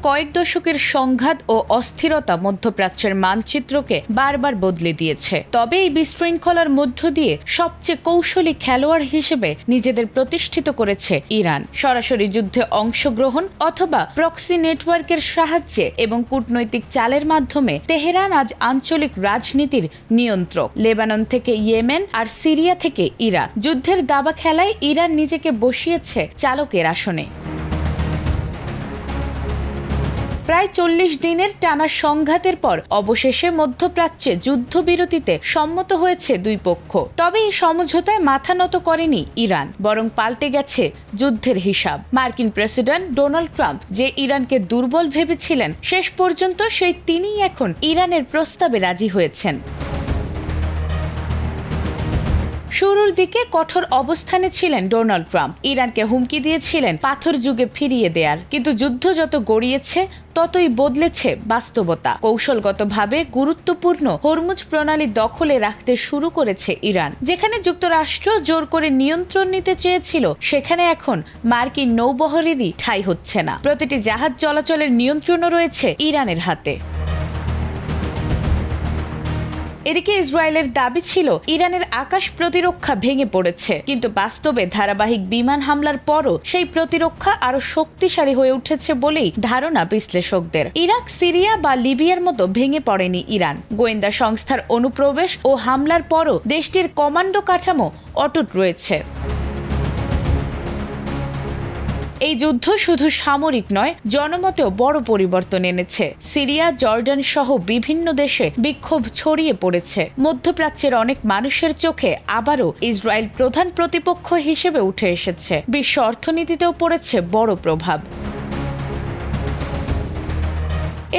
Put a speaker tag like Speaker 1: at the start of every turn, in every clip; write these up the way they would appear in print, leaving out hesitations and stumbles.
Speaker 1: কয়েক দশকের সংঘাত ও অস্থিরতা মধ্যপ্রাচ্যের মানচিত্রকে বারবার বদলে দিয়েছে। তবে এই বিশৃঙ্খলার মধ্য দিয়ে সবচেয়ে কৌশলী খেলোয়াড় হিসেবে নিজেদের প্রতিষ্ঠিত করেছে ইরান। সরাসরি যুদ্ধে অংশগ্রহণ অথবা প্রক্সি নেটওয়ার্কের সাহায্যে এবং কূটনৈতিক চালের মাধ্যমে তেহরান আজ আঞ্চলিক রাজনীতির নিয়ন্ত্রক। লেবানন থেকে ইয়েমেন আর সিরিয়া থেকে ইরাক। যুদ্ধের দাবা খেলায় ইরান নিজেকে বসিয়েছে চালকের আসনে। প্রায় 40 দিনের টানা সংঘাতের পর অবশেষে মধ্যপ্রাচ্যে যুদ্ধবিরতিতে সম্মত হয়েছে দুই পক্ষ। তবে এই সমঝোতায় মাথা নত করেনি ইরান, বরং পাল্টে গেছে যুদ্ধের হিসাব। মার্কিন প্রেসিডেন্ট ডোনাল্ড ট্রাম্প যে ইরানকে দুর্বল ভেবেছিলেন, শেষ পর্যন্ত সেই তিনিই এখন ইরানের প্রস্তাবে রাজি হয়েছেন। শুরুর দিকে কঠোর অবস্থানে ছিলেন ডোনাল্ড ট্রাম্প। ইরানকে হুমকি দিয়েছিলেন পাথর যুগে ফিরিয়ে দেয়ার। কিন্তু যুদ্ধ যত গড়িয়েছে ততই বদলেছে বাস্তবতা। কৌশলগতভাবে গুরুত্বপূর্ণ হরমুজ প্রণালী দখলে রাখতে শুরু করেছে ইরান। যেখানে যুক্তরাষ্ট্র জোর করে নিয়ন্ত্রণ নিতে চেয়েছিল, সেখানে এখন মার্কিন নৌবহরেরই ঠাঁই হচ্ছে না। প্রতিটি জাহাজ চলাচলের নিয়ন্ত্রণও রয়েছে ইরানের হাতে। এদিকে ইসরায়েলের দাবি ছিল ইরানের আকাশ প্রতিরক্ষা ভেঙে পড়েছে, কিন্তু বাস্তবে ধারাবাহিক বিমান হামলার পরও সেই প্রতিরক্ষা আরো শক্তিশালী হয়ে উঠেছে বলেই ধারণা বিশ্লেষকদের। ইরাক, সিরিয়া বা লিবিয়ার মতো ভেঙে পড়েনি ইরান। গোয়েন্দা সংস্থার অনুপ্রবেশ ও হামলার পরও দেশটির কমান্ডো কাঠামো অটুট রয়েছে। এই যুদ্ধ শুধু সামরিক নয়, জনমতেও বড় পরিবর্তন এনেছে। সিরিয়া, জর্ডান সহ বিভিন্ন দেশে বিক্ষোভ ছড়িয়ে পড়েছে। মধ্যপ্রাচ্যের অনেক মানুষের চোখে আবারও ইসরায়েল প্রধান প্রতিপক্ষ হিসেবে উঠে এসেছে। বিশ্ব অর্থনীতিতেও পড়েছে বড় প্রভাব।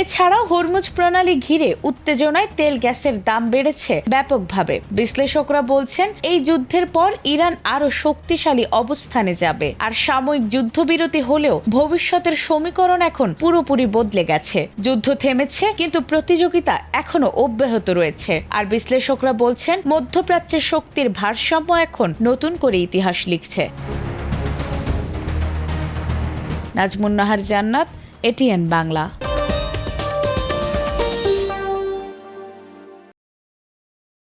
Speaker 1: এছাড়াও হরমুজ প্রণালী ঘিরে উত্তেজনায় তেল গ্যাসের দাম বেড়েছে ব্যাপকভাবে। বিশ্লেষকরা বলছেন এই যুদ্ধের পর ইরান আরো শক্তিশালী অবস্থানে যাবে। আর সাময়িক যুদ্ধবিরতি হলেও ভবিষ্যতের সমীকরণ এখন পুরোপুরি বদলে গেছে। যুদ্ধ থেমেছে, কিন্তু প্রতিযোগিতা এখনো অব্যাহত রয়েছে। আর বিশ্লেষকরা বলছেন মধ্যপ্রাচ্যের শক্তির ভারসাম্য এখন নতুন করে ইতিহাস লিখছে। নাজমুন নাহার জান্নাত, এটিএন বাংলা।